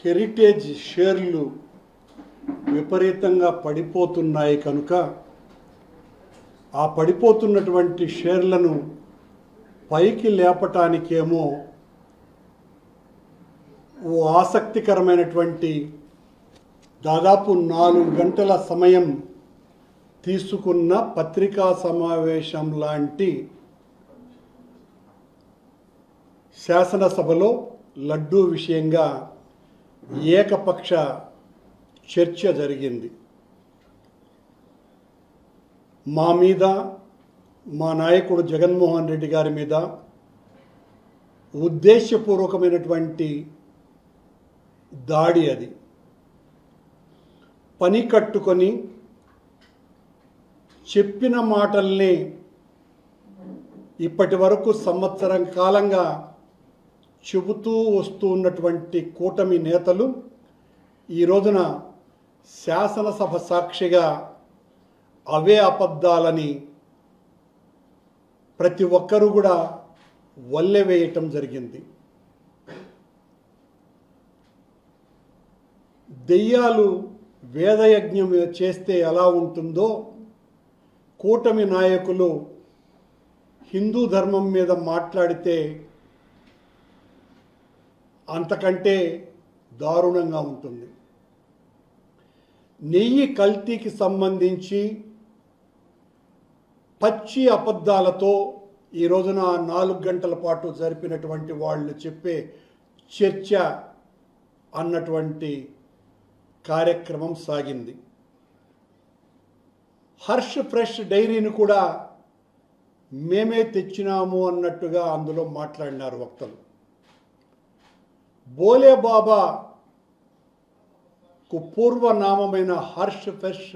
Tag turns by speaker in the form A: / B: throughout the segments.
A: Heritage షేర్లు విపరీతంగా పడిపోతున్నాయి కనుక ఆ పడిపోతున్నటువంటి షేర్లను పైకి లేపటానికేమో ఓ ఆసక్తికరమైనటువంటి దాదాపు 4 గంటల సమయం తీసుకున్న పత్రికా సమావేశం లాంటి శాసనసభలో లడ్డూ విషయంగా ఏకపక్ష చర్చ జరిగింది. మా మీద, మా నాయకుడు జగన్మోహన్ రెడ్డి గారి మీద ఉద్దేశపూర్వకమైనటువంటి దాడి అది. పని కట్టుకొని చెప్పిన మాటల్ని ఇప్పటి వరకు సంవత్సరం కాలంగా చెబుతూ వస్తూ ఉన్నటువంటి కూటమి నేతలు ఈ రోజున శాసనసభ సాక్షిగా అవే అబద్ధాలని ప్రతి ఒక్కరూ కూడా వల్లెవేయటం జరిగింది. దెయ్యాలు వేదయజ్ఞం చేస్తే ఎలా ఉంటుందో కూటమి నాయకులు హిందూ ధర్మం మీద మాట్లాడితే అంతకంటే దారుణంగా ఉంటుంది. నెయ్యి కల్తీకి సంబంధించి పచ్చి అబద్ధాలతో ఈ రోజున 4 గంటల పాటు జరిపినటువంటి వాళ్ళు చెప్పే చర్చ అన్నటువంటి కార్యక్రమం సాగింది. హర్ష్ ఫ్రెష్ డైరీని కూడా మేమే తెచ్చినాము అన్నట్టుగా అందులో మాట్లాడినారు వక్తలు. బోలే బాబాకు పూర్వనామమైన హర్ష్ ఫ్రెష్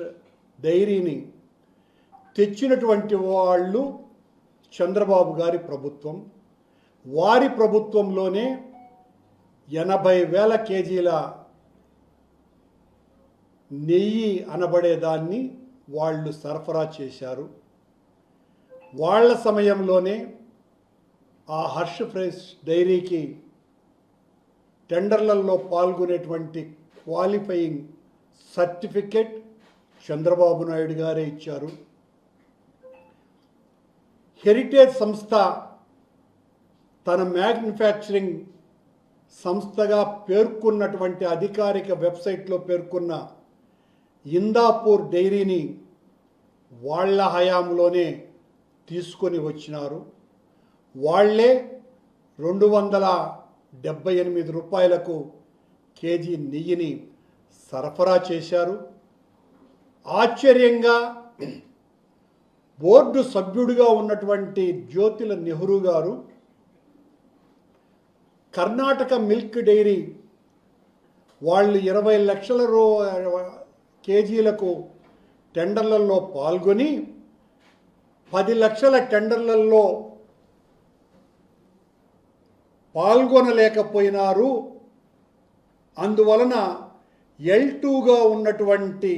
A: డైరీని తెచ్చినటువంటి వాళ్ళు చంద్రబాబు గారి ప్రభుత్వం. వారి ప్రభుత్వంలోనే 80,000 కేజీల నెయ్యి అనబడేదాన్ని వాళ్ళు సరఫరా చేశారు. వాళ్ళ సమయంలోనే ఆ హర్ష్ ఫ్రెష్ డైరీకి టెండర్లలో పాల్గొనేటువంటి క్వాలిఫైయింగ్ సర్టిఫికెట్ చంద్రబాబు నాయుడు గారే ఇచ్చారు. హెరిటేజ్ సంస్థ తన మ్యానుఫ్యాక్చరింగ్ సంస్థగా పేర్కొన్నటువంటి అధికారిక వెబ్సైట్లో పేర్కొన్న ఇందాపూర్ డైరీని వాళ్ళ హయాంలోనే తీసుకొని వచ్చినారు. వాళ్ళే 278 రూపాయలకు కేజీ నెయ్యిని సరఫరా చేశారు. ఆశ్చర్యంగా బోర్డు సభ్యుడిగా ఉన్నటువంటి జ్యోతిల నెహ్రూ గారు కర్ణాటక మిల్క్ డైరీ వాళ్ళు 20 లక్షల కేజీలకు టెండర్లలో పాల్గొని 10 లక్షల టెండర్లలో పాల్గొనలేకపోయినారు. అందువలన L2గా ఉన్నటువంటి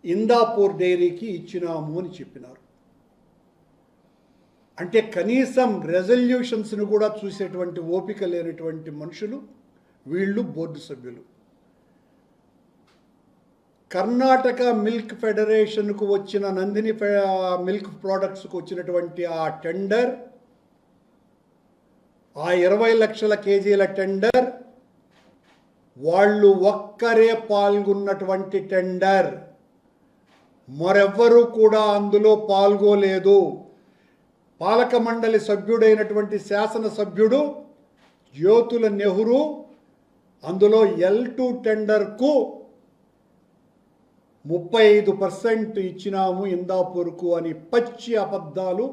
A: ఇందాపూర్ డైరీకి ఇచ్చినాము అని చెప్పినారు. అంటే కనీసం రెజల్యూషన్స్ను కూడా చూసేటువంటి ఓపిక లేనటువంటి మనుషులు వీళ్ళు బోర్డు సభ్యులు. కర్ణాటక మిల్క్ ఫెడరేషన్కు వచ్చిన నందిని మిల్క్ ప్రోడక్ట్స్కు వచ్చినటువంటి ఆ టెండర్, ఆ 20 లక్షల కేజీల టెండర్ వాళ్ళు ఒక్కరే పాల్గొన్నటువంటి టెండర్. మరెవ్వరూ కూడా అందులో పాల్గొలేదు. పాలక మండలి సభ్యుడైనటువంటి శాసనసభ్యుడు జ్యోతుల నెహ్రూ అందులో L2 టెండర్కు 35% ఇచ్చినాము ఇందాపూర్కు అని పచ్చి అబద్ధాలు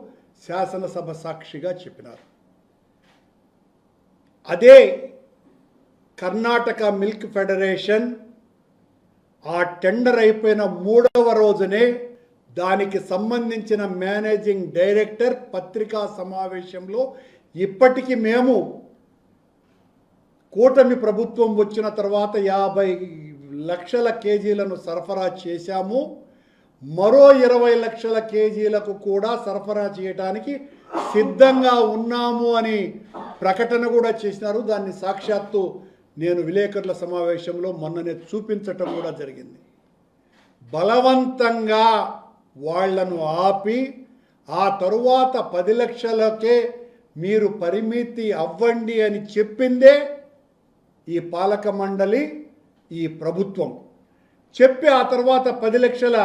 A: శాసనసభ సాక్షిగా చెప్పినారు. అదే కర్ణాటక మిల్క్ ఫెడరేషన్ ఆ టెండర్ అయిపోయిన 3వ రోజునే దానికి సంబంధించిన మేనేజింగ్ డైరెక్టర్ పత్రికా సమావేశంలో ఇప్పటికీ మేము కూటమి ప్రభుత్వం వచ్చిన తర్వాత 50 లక్షల కేజీలను సరఫరా చేశాము, మరో 20 లక్షల కేజీలకు కూడా సరఫరా చేయడానికి సిద్ధంగా ఉన్నాము అని ప్రకటన కూడా చేసినారు. దాన్ని సాక్షాత్తు నేను విలేకరుల సమావేశంలో మొన్ననే చూపించటం కూడా జరిగింది. బలవంతంగా వాళ్లను ఆపి ఆ తరువాత 10 లక్షలకే మీరు పరిమితి అవ్వండి అని చెప్పిందే ఈ పాలక మండలి, ఈ ప్రభుత్వం. చెప్పి ఆ తర్వాత 10 లక్షల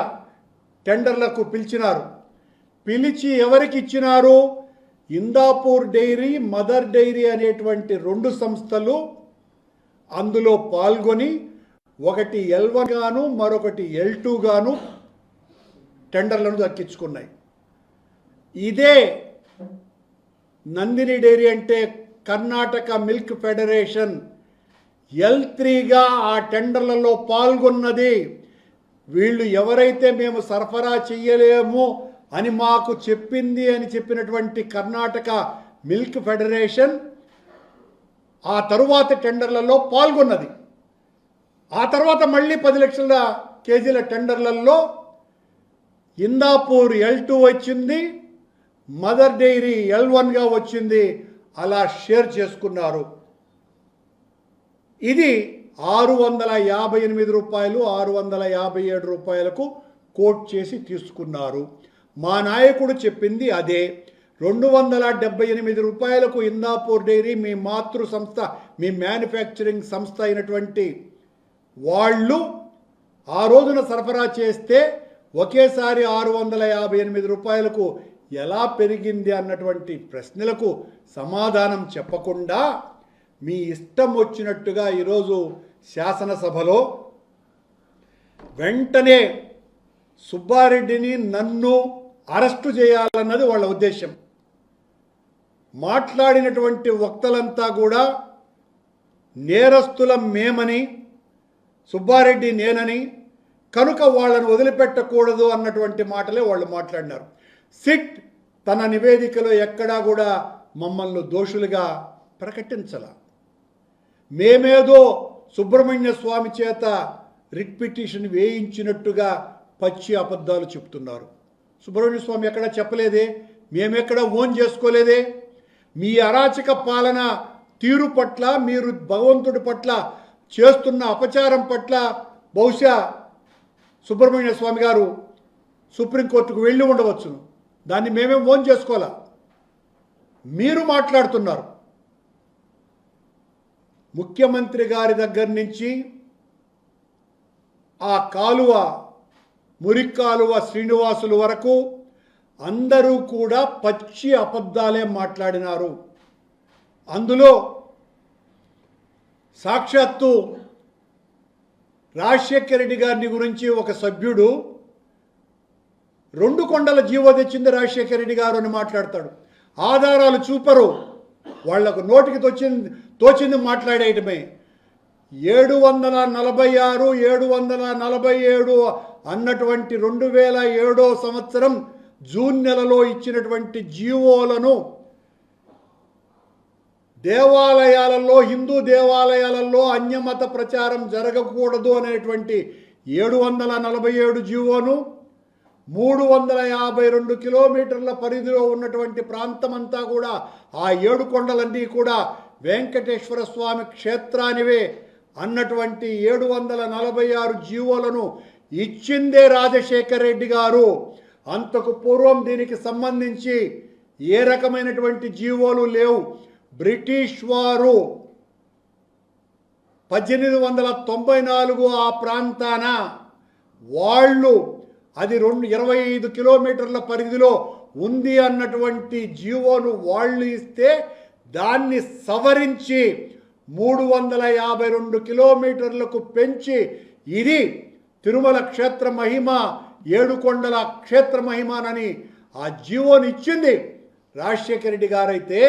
A: టెండర్లకు పిలిచినారు. పిలిచి ఎవరికి ఇచ్చినారు? ఇందాపూర్ డైరీ, మదర్ డైరీ అనేటువంటి 2 సంస్థలు అందులో పాల్గొని ఒకటి L1 గాను మరొకటి L2 గాను టెండర్లను దక్కించుకున్నాయి. ఇదే నందిని డైరీ అంటే కర్ణాటక మిల్క్ ఫెడరేషన్ L3గా ఆ టెండర్లలో పాల్గొన్నది. వీళ్ళు ఎవరైతే మేము సరఫరా చెయ్యలేము అని మాకు చెప్పింది అని చెప్పినటువంటి కర్ణాటక మిల్క్ ఫెడరేషన్ ఆ తరువాత టెండర్లలో పాల్గొన్నది. ఆ తర్వాత మళ్ళీ 10 లక్షల కేజీల టెండర్లలో ఇందాపూర్ L2 వచ్చింది, మదర్ డైరీ L1గా వచ్చింది. అలా షేర్ చేసుకున్నారు. ఇది 658 రూపాయలు, 657 రూపాయలకు కోట్ చేసి తీసుకున్నారు. మా నాయకుడు చెప్పింది అదే. 278 రూపాయలకు ఇందాపూర్ డైరీ మీ మాతృ సంస్థ, మీ మ్యానుఫ్యాక్చరింగ్ సంస్థ అయినటువంటి వాళ్ళు ఆ రోజున సరఫరా చేస్తే ఒకేసారి 658 రూపాయలకు ఎలా పెరిగింది అన్నటువంటి ప్రశ్నలకు సమాధానం చెప్పకుండా మీ ఇష్టం వచ్చినట్టుగా ఈరోజు శాసనసభలో వెంటనే సుబ్బారెడ్డిని, నన్ను అరెస్టు చేయాలన్నది వాళ్ళ ఉద్దేశం. మాట్లాడినటువంటి వక్తలంతా కూడా నేరస్తులం మేమని, సుబ్బారెడ్డి నేనని, కనుక వాళ్ళను వదిలిపెట్టకూడదు అన్నటువంటి మాటలే వాళ్ళు మాట్లాడినారు. సిట్ తన నివేదికలో ఎక్కడా కూడా మమ్మల్ని దోషులుగా ప్రకటించాల. మేమేదో సుబ్రహ్మణ్య స్వామి చేత రిట్ పిటిషన్ వేయించినట్టుగా పచ్చి అబద్ధాలు చెప్తున్నారు. సుబ్రహ్మణ్య స్వామి ఎక్కడా చెప్పలేదే, మేమెక్కడా ఓన్ చేసుకోలేదే. మీ అరాచక పాలన తీరు పట్ల, మీరు భగవంతుడి పట్ల చేస్తున్న అపచారం పట్ల బహుశా సుబ్రహ్మణ్య స్వామి గారు సుప్రీంకోర్టుకు వెళ్ళి ఉండవచ్చును. దాన్ని మేమేం ఓన్ చేసుకోవాలా. మీరు మాట్లాడుతున్నారు. ముఖ్యమంత్రి గారి దగ్గర నుంచి ఆ కాలువ, మురిక్కాలువ శ్రీనివాసులు వరకు అందరూ కూడా పచ్చి అబద్ధాలే మాట్లాడినారు. అందులో సాక్షాత్తు రాజశేఖర రెడ్డి గారిని గురించి ఒక సభ్యుడు 2 కొండల జీవో తెచ్చింది రాజశేఖర రెడ్డి గారు అని మాట్లాడతాడు. ఆధారాలు చూపరు. వాళ్లకు నోటికి తోచింది మాట్లాడేయటమే. 746, 747 అన్నటువంటి 2007 సంవత్సరం జూన్ నెలలో ఇచ్చినటువంటి జీవోలను దేవాలయాలలో, హిందూ దేవాలయాలలో అన్యమత ప్రచారం జరగకూడదు అనేటువంటి 747 జీవోను 352 కిలోమీటర్ల పరిధిలో ఉన్నటువంటి ప్రాంతమంతా కూడా ఆ 7 కొండలన్నీ కూడా వెంకటేశ్వర స్వామి క్షేత్రానివే అన్నటువంటి 746 జీవోలను ఇచ్చిందే రాజశేఖర రెడ్డి గారు. అంతకు పూర్వం దీనికి సంబంధించి ఏ రకమైనటువంటి జీవోలు లేవు. బ్రిటిష్ వారు 1894 ఆ ప్రాంతాన వాళ్ళు అది 25 కిలోమీటర్ల పరిధిలో ఉంది అన్నటువంటి జీవోను వాళ్ళు ఇస్తే దాన్ని సవరించి 352 కిలోమీటర్లకు పెంచి ఇది తిరుమల క్షేత్ర మహిమ, 7 కొండల క్షేత్ర మహిమనని ఆ జీవోని ఇచ్చింది రాజశేఖర రెడ్డి గారైతే,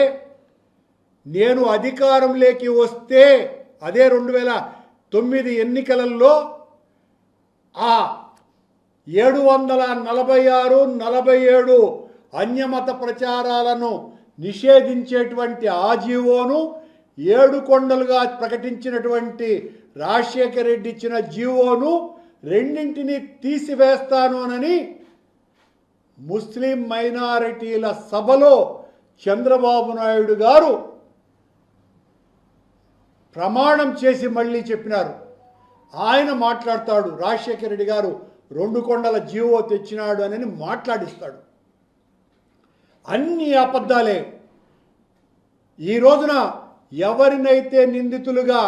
A: నేను అధికారంలోకి వస్తే అదే 2009 ఎన్నికలలో ఆ 746, 47 అన్యమత ప్రచారాలను నిషేధించేటువంటి ఆ జీవోను 7 కొండలుగా ప్రకటించినటువంటి రాజశేఖర రెడ్డి ఇచ్చిన జీవోను రెండింటిని తీసివేస్తానోనని ముస్లిం మైనారిటీల సభలో చంద్రబాబు నాయుడు గారు ప్రమాణం చేసి మళ్ళీ చెప్పినారు. ఆయన మాట్లాడతాడు, రాజశేఖర రెడ్డి గారు 2 కొండల జీవో తెచ్చినాడు అని మాట్లాడిస్తాడు. అన్ని అబద్ధాలే. ఈ రోజున ఎవరినైతే నిందితులుగా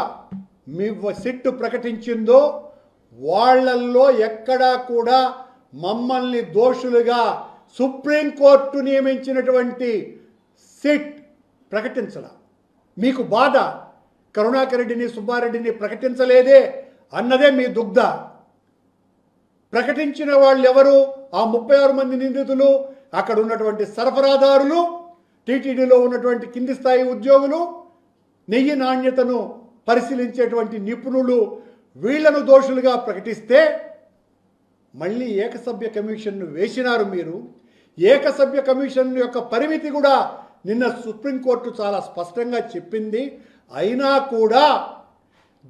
A: మీ సిట్ ప్రకటించిందో వాళ్ళల్లో ఎక్కడా కూడా మమ్మల్ని దోషులుగా సుప్రీంకోర్టు నియమించినటువంటి సిట్ ప్రకటించాల. మీకు బాధ కరుణాకర్ రెడ్డిని, సుబ్బారెడ్డిని ప్రకటించలేదే అన్నదే మీ దుగ్ధ. ప్రకటించిన వాళ్ళు ఎవరు? ఆ 36 మంది నిందితులు, అక్కడ ఉన్నటువంటి సరఫరాదారులు, టీటీడీలో ఉన్నటువంటి కింది స్థాయి ఉద్యోగులు, నెయ్యి నాణ్యతను పరిశీలించేటువంటి నిపుణులు, వీళ్లను దోషులుగా ప్రకటిస్తే మళ్ళీ ఏకసభ్య కమిషన్ను వేసినారు మీరు. ఏకసభ్య కమిషన్ యొక్క పరిమితి కూడా నిన్న సుప్రీంకోర్టు చాలా స్పష్టంగా చెప్పింది. అయినా కూడా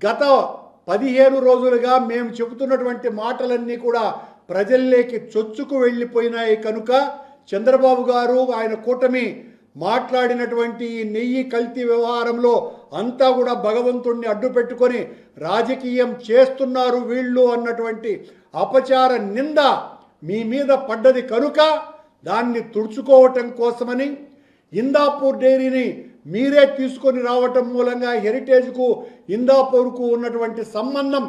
A: గత 15 రోజులుగా మేము చెబుతున్నటువంటి మాటలన్నీ కూడా ప్రజల్లోకి చొచ్చుకు వెళ్ళిపోయినాయి. కనుక చంద్రబాబు గారు, ఆయన కూటమి మాట్లాడినటువంటి ఈ నెయ్యి కల్తీ వ్యవహారంలో అంతా కూడా భగవంతుణ్ణి అడ్డు పెట్టుకొని రాజకీయం చేస్తున్నారు వీళ్ళు అన్నటువంటి అపచార నింద మీ మీద పడ్డది. కనుక దాన్ని తుడుచుకోవటం కోసమని ఇందాపూర్ డైరీని మీరే తీసుకొని రావటం మూలంగా హెరిటేజ్కు ఇందాపూర్కు ఉన్నటువంటి సంబంధం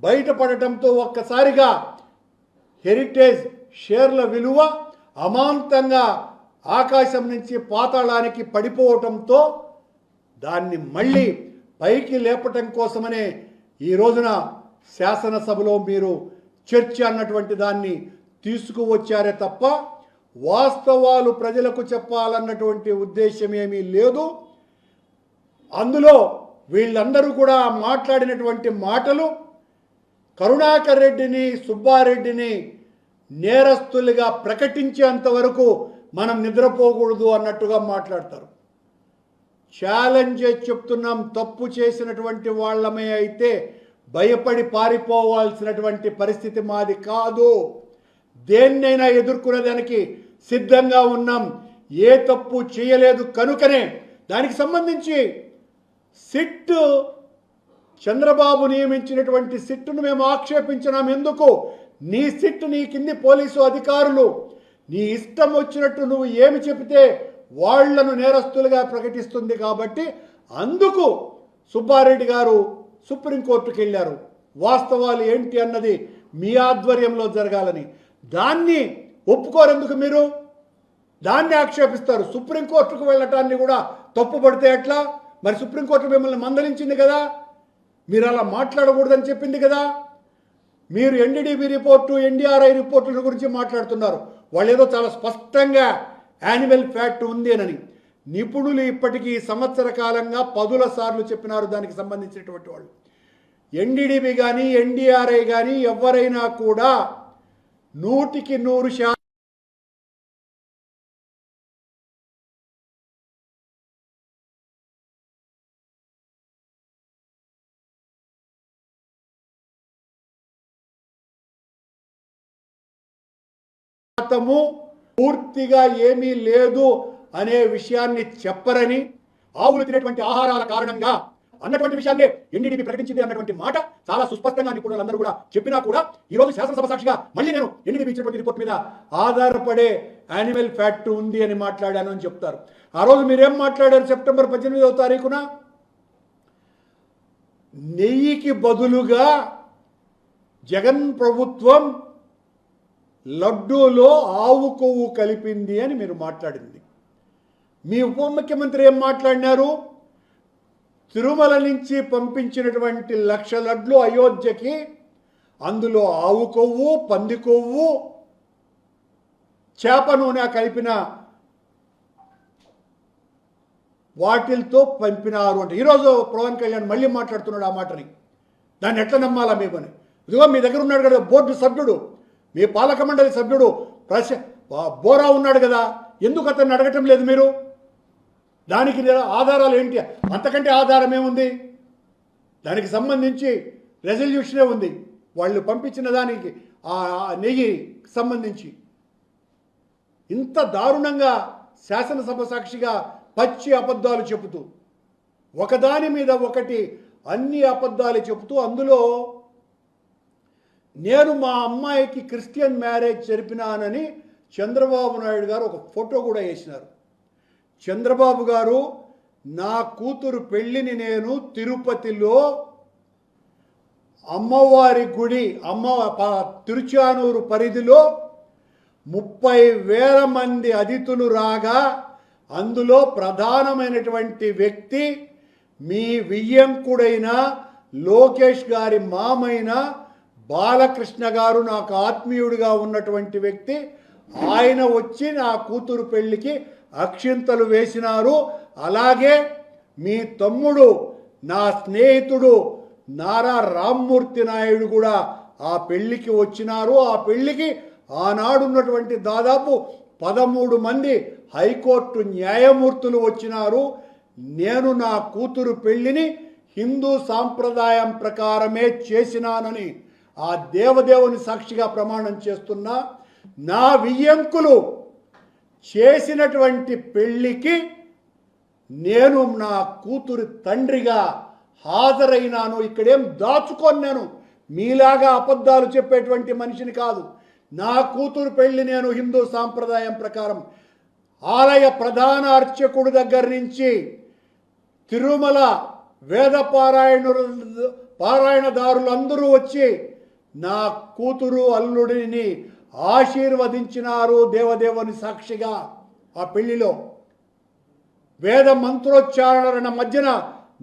A: బయటపడటంతో ఒక్కసారిగా హెరిటేజ్ షేర్ల విలువ అమాంతంగా ఆకాశం నుంచి పాతాళానికి పడిపోవటంతో దాన్ని మళ్ళీ పైకి లేపటం కోసమనే ఈ రోజున శాసనసభలో మీరు చర్చ అన్నటువంటి దాన్ని తీసుకువచ్చారే తప్ప వాస్తవాలు ప్రజలకు చెప్పాలన్నటువంటి ఉద్దేశం ఏమీ లేదు. అందులో వీళ్ళందరూ కూడా మాట్లాడినటువంటి మాటలు కరుణాకర్ రెడ్డిని, సుబ్బారెడ్డిని నేరస్తులుగా ప్రకటించేంత వరకు మనం నిద్రపోకూడదు అన్నట్టుగా మాట్లాడతారు. ఛాలెంజ్ చెప్తున్నాం, తప్పు చేసినటువంటి వాళ్ళమే అయితే భయపడి పారిపోవాల్సినటువంటి పరిస్థితి మాది కాదు. దేన్నైనా ఎదుర్కొనేదానికి సిద్ధంగా ఉన్నాం. ఏ తప్పు చేయలేదు కనుకనే దానికి సంబంధించి సిట్, చంద్రబాబు నియమించినటువంటి సిట్టును మేము ఆక్షేపించినాం. ఎందుకు? నీ సిట్, నీ కింది పోలీసు అధికారులు నీ ఇష్టం వచ్చినట్టు నువ్వు ఏమి చెబితే వాళ్లను నేరస్తులుగా ప్రకటిస్తుంది. కాబట్టి అందుకు సుబ్బారెడ్డి గారు సుప్రీంకోర్టుకు వెళ్ళారు. వాస్తవాలు ఏంటి అన్నది మీ ఆధ్వర్యంలో జరగాలని. దాన్ని ఒప్పుకోరెందుకు మీరు? దాన్ని ఆక్షేపిస్తారు. సుప్రీంకోర్టుకు వెళ్ళటాన్ని కూడా తప్పుపడితే ఎట్లా? మరి సుప్రీంకోర్టు మిమ్మల్ని మందలించింది కదా, మీరు అలా మాట్లాడకూడదని చెప్పింది కదా. మీరు ఎన్డీడీబీ రిపోర్టు, ఎన్డీఆర్ఐ రిపోర్టుల గురించి మాట్లాడుతున్నారు. వాళ్ళు ఏదో చాలా స్పష్టంగా యాన్యువల్ ఫ్యాక్ట్ ఉంది అని నిపుణులు ఇప్పటికీ సంవత్సర కాలంగా 10ల సార్లు చెప్పినారు. దానికి సంబంధించినటువంటి వాళ్ళు ఎన్డీడీబీ కానీ ఎన్డీఆర్ఐ కానీ ఎవరైనా కూడా 100కి 100% పూర్తిగా ఏమీ లేదు అనే విషయాన్ని చెప్పరని, ఆవులు తినేటువంటి ఆహారాల కారణంగా అన్నటువంటి విషయాన్ని ఎన్డీడీబీ ప్రకటించింది అన్నటువంటి మాట చాలా సుస్పష్టంగా నిపుణులందరూ కూడా చెప్పినా కూడా ఈరోజు శాసనసభ సాక్షిగా మళ్ళీ నేను ఎన్డీడీబీ ఇచ్చినటువంటి రిపోర్ట్ మీద ఆధారపడే యానిమల్ ఫ్యాక్ట్ ఉంది అని మాట్లాడాను అని చెప్తారు. ఆ రోజు మీరేం మాట్లాడారు? సెప్టెంబర్ 18వ తారీఖున నెయ్యికి బదులుగా జగన్ ప్రభుత్వం లడ్డూలో ఆవు కొవ్వు కలిపింది అని మీరు మాట్లాడింది. మీ ఉప ముఖ్యమంత్రి ఏం మాట్లాడినారు? తిరుమల నుంచి పంపించినటువంటి 1,00,000 లడ్లు అయోధ్యకి, అందులో ఆవు కొవ్వు, పంది కొవ్వు, చేప నూనె కలిపిన వాటిల్తో పంపినారు అంటే ఈరోజు పవన్ కళ్యాణ్ మళ్ళీ మాట్లాడుతున్నాడు ఆ మాటని. దాన్ని ఎట్లా నమ్మాలా మేమని? ఇదిగో మీ దగ్గర ఉన్నాడు కదా బోర్డు సభ్యుడు, మీ పాలక మండలి సభ్యుడు బోరా ఉన్నాడు కదా, ఎందుకు అతన్ని అడగటం లేదు మీరు? దానికి ఆధారాలు ఏంటి? అంతకంటే ఆధారం ఏముంది? దానికి సంబంధించి రెజల్యూషనే ఉంది, వాళ్ళు పంపించిన దానికి ఆ నెయ్యి సంబంధించి. ఇంత దారుణంగా శాసనసభ సాక్షిగా పచ్చి అబద్ధాలు చెబుతూ ఒకదాని మీద ఒకటి అన్ని అబద్ధాలు చెబుతూ అందులో నేను మా అమ్మాయికి క్రిస్టియన్ మ్యారేజ్ జరిపినానని చంద్రబాబు నాయుడు గారు ఒక ఫోటో కూడా వేసినారు. చంద్రబాబు గారు, నా కూతురు పెళ్ళిని నేను తిరుపతిలో అమ్మవారి గుడి తిరుచానూరు పరిధిలో 30,000 మంది అతిథులు రాగా అందులో ప్రధానమైనటువంటి వ్యక్తి మీ వియ్యంకుడైన లోకేష్ గారి మామైన బాలకృష్ణ గారు, నాకు ఆత్మీయుడిగా ఉన్నటువంటి వ్యక్తి. ఆయన వచ్చి నా కూతురు పెళ్ళికి అక్షింతలు వేసినారు. అలాగే మీ తమ్ముడు, నా స్నేహితుడు నారా రామ్మూర్తి నాయుడు కూడా ఆ పెళ్ళికి వచ్చినారు. ఆ పెళ్ళికి ఆనాడున్నటువంటి దాదాపు 13 మంది హైకోర్టు న్యాయమూర్తులు వచ్చినారు. నేను నా కూతురు పెళ్ళిని హిందూ సాంప్రదాయం ప్రకారమే చేసినానని ఆ దేవదేవుని సాక్షిగా ప్రమాణం చేస్తున్నా. నా వియ్యంకులు చేసినటువంటి పెళ్ళికి నేను నా కూతురు తండ్రిగా హాజరైనాను. ఇక్కడేం దాచుకొని నేను మీలాగా అబద్ధాలు చెప్పేటువంటి మనిషిని కాదు. నా కూతురు పెళ్ళి నేను హిందూ సాంప్రదాయం ప్రకారం ఆలయ ప్రధాన అర్చకుడి దగ్గర నుంచి తిరుమల వేద పారాయణదారులందరూ వచ్చి నా కూతురు అల్లుడిని ఆశీర్వదించినారు దేవదేవుని సాక్షిగా. ఆ పెళ్లిలో వేద మంత్రోచ్చారణల మధ్యన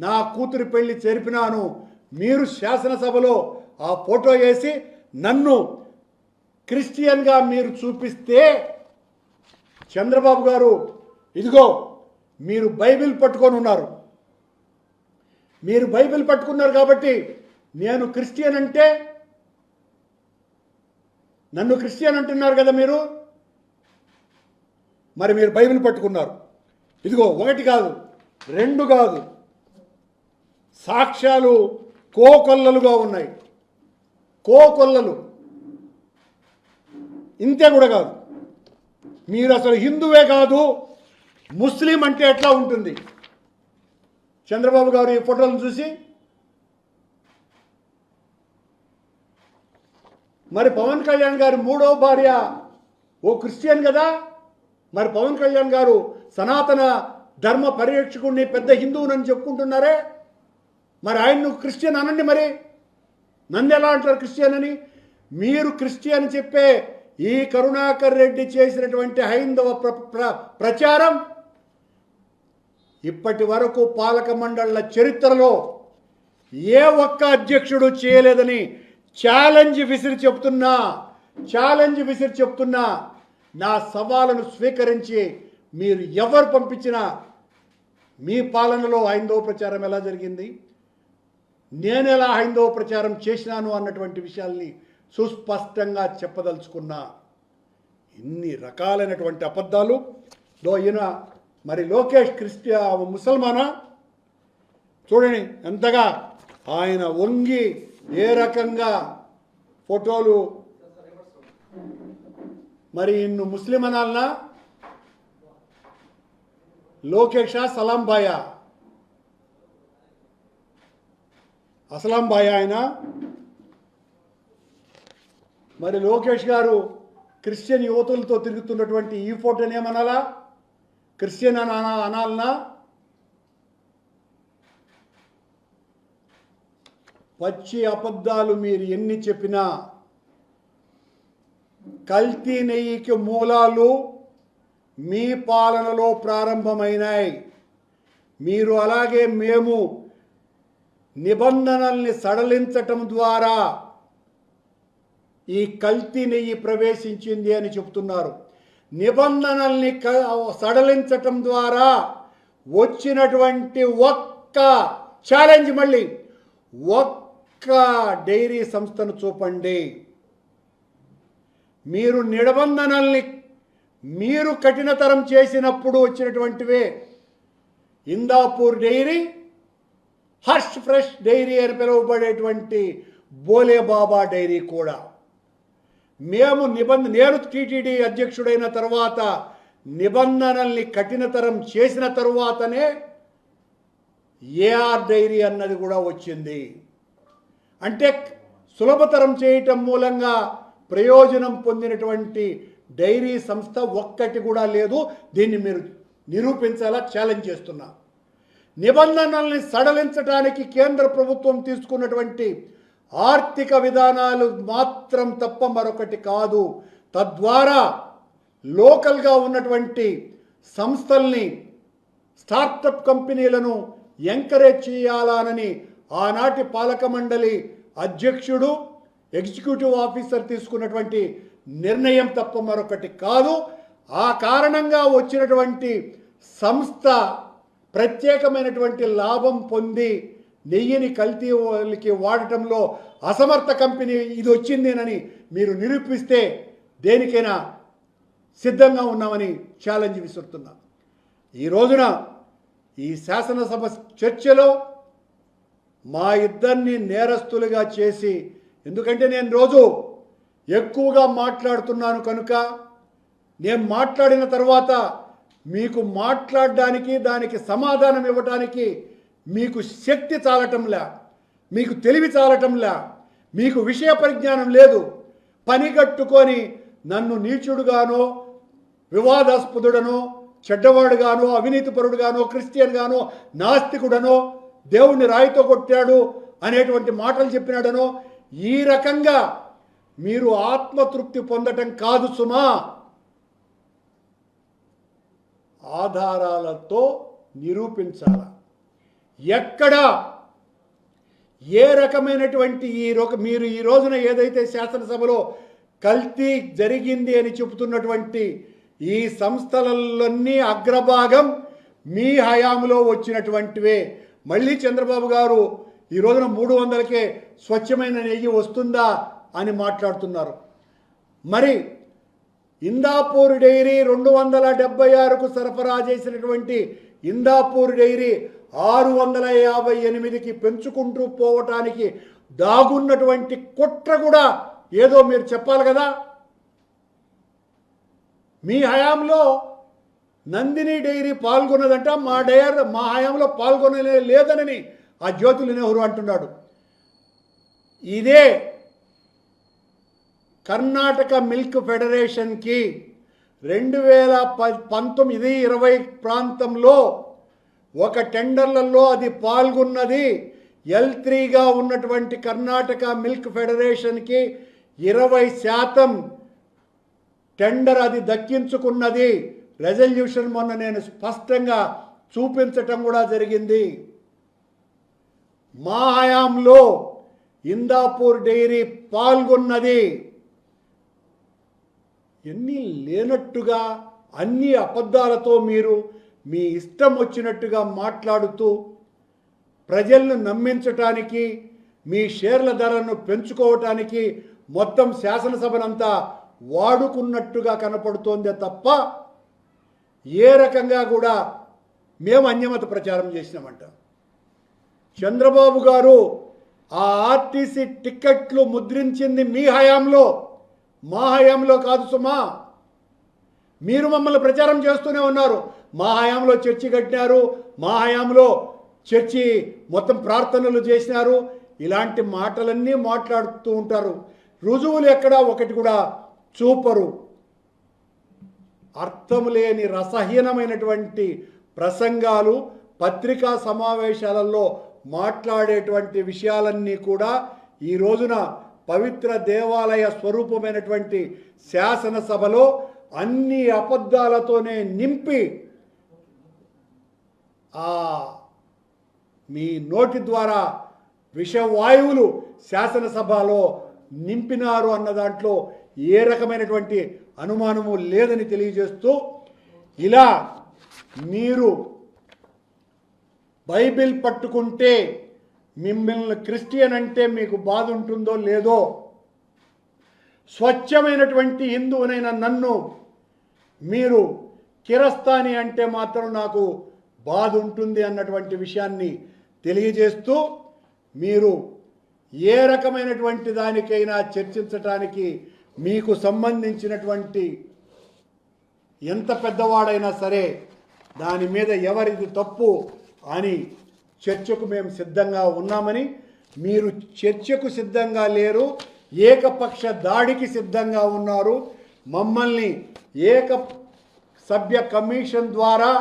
A: నా కూతురి పెళ్లి జరిపినాను. మీరు శాసనసభలో ఆ ఫోటో వేసి నన్ను క్రిస్టియన్గా మీరు చూపిస్తే, చంద్రబాబు గారు ఇదిగో మీరు బైబిల్ పట్టుకొని ఉన్నారు, మీరు బైబిల్ పట్టుకున్నారు కాబట్టి నేను క్రిస్టియన్ అంటే, నన్ను క్రిస్టియన్ అంటున్నారు కదా మీరు, మరి మీరు బైబిల్ పట్టుకున్నారు. ఇదిగో 1 కాదు 2 కాదు, సాక్ష్యాలు కోకొల్లలుగా ఉన్నాయి. కోకొల్లలు. ఇంతే కూడా కాదు, మీరు అసలు హిందువే కాదు ముస్లిం అంటే ఎట్లా ఉంటుంది? చంద్రబాబు గారు ఈ ఫోటోలను చూసి, మరి పవన్ కళ్యాణ్ గారు 3వ భార్య ఓ క్రిస్టియన్ కదా, మరి పవన్ కళ్యాణ్ గారు సనాతన ధర్మ పరిరక్షకుడిని పెద్ద హిందువునని చెప్పుకుంటున్నారే, మరి ఆయన్ను క్రిస్టియన్ అనండి. మరి నన్ను ఎలా అంటారు క్రిస్టియన్ అని? మీరు క్రిస్టియన్ చెప్పే ఈ కరుణాకర్ రెడ్డి చేసినటువంటి హైందవ ప్రచారం ఇప్పటి వరకు పాలక మండళ్ల చరిత్రలో ఏ ఒక్క అధ్యక్షుడు చేయలేదని ఛాలెంజ్ విసిరి చెప్తున్నా. నా సవాలును స్వీకరించి మీరు ఎవరు పంపించినా మీ పాలనలో హైందవ ప్రచారం ఎలా జరిగింది, నేను ఎలా హైందవ ప్రచారం చేసినాను అన్నటువంటి విషయాల్ని సుస్పష్టంగా చెప్పదలుచుకున్నా. ఇన్ని రకాలైనటువంటి అబద్ధాలు. ఈయన మరి లోకేష్ ముసల్మానా? చూడండి ఎంతగా ఆయన వంగి ఏ రకంగా ఫోటోలు. మరి ఇన్ను ముస్లిం అనాలనా? లోకేషా సలాం బాయా? అసలాం బాయా ఆయన. మరి లోకేష్ గారు క్రిస్టియన్ యువతులతో తిరుగుతున్నటువంటి ఈ ఫోటోని ఏమనాలా? క్రిస్టియన్ అనాలనా? పచ్చి అబద్ధాలు మీరు ఎన్ని చెప్పినా కల్తీ నెయ్యికి మూలాలు మీ పాలనలో ప్రారంభమైనాయి. మీరు అలాగే మేము నిబంధనల్ని సడలించటం ద్వారా ఈ కల్తీ నెయ్యి ప్రవేశించింది అని చెప్తున్నారు. నిబంధనల్ని సడలించటం ద్వారా వచ్చినటువంటి ఒక్క ఛాలెంజ్, మళ్ళీ ఒక్క డైరీ సంస్థను చూపండి. మీరు నిబంధనల్ని మీరు కఠినతరం చేసినప్పుడు వచ్చినటువంటివే Indapur dairy, Harsh fresh dairy అని పిలువబడేటువంటి బోలే బాబా డైరీ కూడా. నేను టీటీడీ అధ్యక్షుడైన తర్వాత నిబంధనల్ని కఠినతరం చేసిన తరువాతనే ఏఆర్ డైరీ అన్నది కూడా వచ్చింది. అంటే సులభతరం చేయటం మూలంగా ప్రయోజనం పొందినటువంటి డైరీ సంస్థ ఒక్కటి కూడా లేదు. దీన్ని మీరు నిరూపించాలా ఛాలెంజ్ చేస్తున్నా. నిబంధనల్ని సడలించడానికి కేంద్ర ప్రభుత్వం తీసుకున్నటువంటి ఆర్థిక విధానాలు మాత్రం తప్ప మరొకటి కాదు. తద్వారా లోకల్గా ఉన్నటువంటి సంస్థల్ని, స్టార్టప్ కంపెనీలను ఎంకరేజ్ చేయాలనని ఆనాటి పాలక మండలి అధ్యక్షుడు, ఎగ్జిక్యూటివ్ ఆఫీసర్ తీసుకున్నటువంటి నిర్ణయం తప్ప మరొకటి కాదు. ఆ కారణంగా వచ్చినటువంటి సంస్థ ప్రత్యేకమైనటువంటి లాభం పొంది నెయ్యిని కల్తీకి వాడటంలో అసమర్థ కంపెనీ ఇది వచ్చిందేనని మీరు నిరూపిస్తే దేనికైనా సిద్ధంగా ఉన్నామని ఛాలెంజ్ విసురుతున్నా. ఈ రోజున ఈ శాసనసభ చర్చలో మా ఇద్దరిని నేరస్తులుగా చేసి, ఎందుకంటే నేను రోజు ఎక్కువగా మాట్లాడుతున్నాను కనుక నేను మాట్లాడిన తర్వాత మీకు మాట్లాడడానికి, దానికి సమాధానం ఇవ్వడానికి మీకు శక్తి చాలటంలా, మీకు తెలివి చాలటంలా, మీకు విషయ పరిజ్ఞానం లేదు. పనిగట్టుకొని నన్ను నీచుడుగానో, వివాదాస్పదుడనో, చెడ్డవాడుగానో, అవినీతిపరుడుగానో, క్రిస్టియన్గానో, నాస్తికుడనో, దేవుణ్ణి రాయితో కొట్టాడు అనేటువంటి మాటలు చెప్పినాడనో ఈ రకంగా మీరు ఆత్మతృప్తి పొందటం కాదు సుమా. ఆధారాలతో నిరూపించాల. ఎక్కడ ఏ రకమైనటువంటి మీరు ఈ రోజున ఏదైతే శాసనసభలో కల్తీ జరిగింది అని చెబుతున్నటువంటి ఈ సంస్థలన్నీ అగ్రభాగం మీ హయాంలో వచ్చినటువంటివే. మళ్ళీ చంద్రబాబు గారు ఈ రోజున 300కే స్వచ్ఛమైన నెయ్యి వస్తుందా అని మాట్లాడుతున్నారు. మరి ఇందాపూర్ డైరీ 276కు సరఫరా చేసినటువంటి ఇందాపూర్ డైరీ 658కి పెంచుకుంటూ పోవటానికి దాగున్నటువంటి కుట్ర కూడా ఏదో మీరు చెప్పాలి కదా. మీ హయాంలో నందిని డైరీ పాల్గొన్నదంట, మా హయాంలో పాల్గొనలే లేదనని ఆ జ్యోతుల నెహ్రూ అంటున్నాడు. ఇదే కర్ణాటక మిల్క్ ఫెడరేషన్కి 2019-20 ప్రాంతంలో ఒక టెండర్లలో అది పాల్గొన్నది. L3గా ఉన్నటువంటి కర్ణాటక మిల్క్ ఫెడరేషన్కి 20% టెండర్ అది దక్కించుకున్నది. రెజల్యూషన్ మొన్న నేను స్పష్టంగా చూపించటం కూడా జరిగింది. మా హయాంలో ఇందాపూర్ డైరీ పాల్గొన్నది. ఎన్ని లేనట్టుగా అన్ని అబద్ధాలతో మీరు మీ ఇష్టం వచ్చినట్టుగా మాట్లాడుతూ ప్రజలను నమ్మించటానికి, మీ షేర్ల ధరలను పెంచుకోవటానికి మొత్తం శాసనసభనంతా వాడుకున్నట్టుగా కనపడుతోందే తప్ప ఏ రకంగా కూడా మేము అన్యమత ప్రచారం చేసినామంట. చంద్రబాబు గారు ఆ ఆర్టీసీ టిక్కెట్లు ముద్రించింది మీ హయాంలో, మా హయాంలో కాదు సుమా. మీరు మమ్మల్ని ప్రచారం చేస్తూనే ఉన్నారు. మా హయాంలో చర్చి కట్టినారు, మా హయాంలో చర్చి మొత్తం ప్రార్థనలు చేసినారు. ఇలాంటి మాటలన్నీ మాట్లాడుతూ ఉంటారు. రుజువులు ఎక్కడా ఒకటి కూడా చూపరు. అర్థం లేని రసహీనమైనటువంటి ప్రసంగాలు, పత్రికా సమావేశాలలో మాట్లాడేటువంటి విషయాలన్నీ కూడా ఈ రోజున పవిత్ర దేవాలయ స్వరూపమైనటువంటి శాసనసభలో అన్ని అబద్ధాలతోనే నింపి మీ నోటి ద్వారా విషవాయువులు శాసనసభలో నింపినారు అన్న దాంట్లో ఏ రకమైనటువంటి అనుమానము లేదని తెలియజేస్తూ, ఇలా మీరు బైబిల్ పట్టుకుంటే మిమ్మల్ని క్రిస్టియన్ అంటే మీకు బాధ ఉంటుందో లేదో, స్వచ్ఛమైనటువంటి హిందువునైన నన్ను మీరు కిరస్తాని అంటే మాత్రం నాకు బాధ ఉంటుంది అన్నటువంటి విషయాన్ని తెలియజేస్తూ, మీరు ఏ రకమైనటువంటి దానికైనా చర్చించటానికి మీకు సంబంధించినటువంటి ఎంత పెద్దవాడైనా సరే దాని మీద ఎవరిది తప్పు అని చర్చకు మేము సిద్ధంగా ఉన్నామని, మీరు చర్చకు సిద్ధంగా లేరు, ఏకపక్ష దాడికి సిద్ధంగా ఉన్నారు. మమ్మల్ని ఏక సభ్య కమిషన్ ద్వారా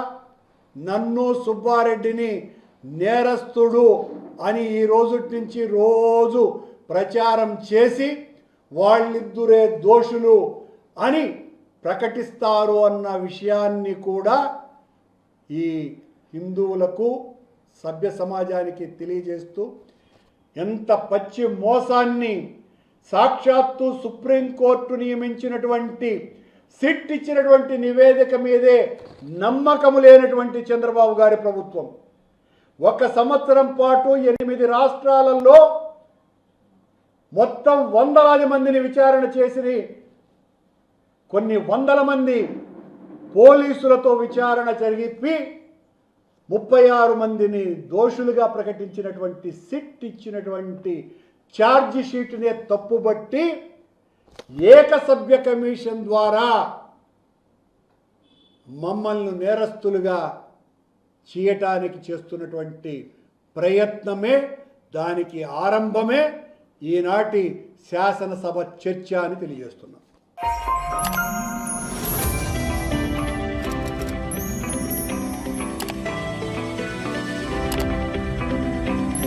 A: నన్ను సుబ్బారెడ్డిని నేరస్తుడు అని ఈ రోజు నుంచి రోజు ప్రచారం చేసి వాళ్ళిద్దరే దోషులు అని ప్రకటిస్తారు అన్న విషయాన్ని కూడా ఈ హిందువులకు సభ్య సమాజానికి తెలియజేస్తూ, ఎంత పచ్చి మోసాన్ని సాక్షాత్తు సుప్రీంకోర్టు నియమించినటువంటి సిట్ ఇచ్చినటువంటి నివేదిక మీదే నమ్మకము లేనటువంటి చంద్రబాబు గారి ప్రభుత్వం 1 సంవత్సరం పాటు 8 రాష్ట్రాలలో మొత్తం వందలాది మందిని విచారణ చేసి కొన్ని వందల మంది పోలీసులతో విచారణ జరిపి 36 మందిని దోషులుగా ప్రకటించినటువంటి సిట్ ఇచ్చినటువంటి ఛార్జ్ షీట్నే తప్పుబట్టి ఏకసభ్య కమిషన్ ద్వారా మమ్మల్ని నేరస్తులుగా చేయటానికి చేస్తున్నటువంటి ప్రయత్నమే, దానికి ఆరంభమే ఈనాటి శాసనసభ చర్చ అని తెలియజేస్తున్నాం.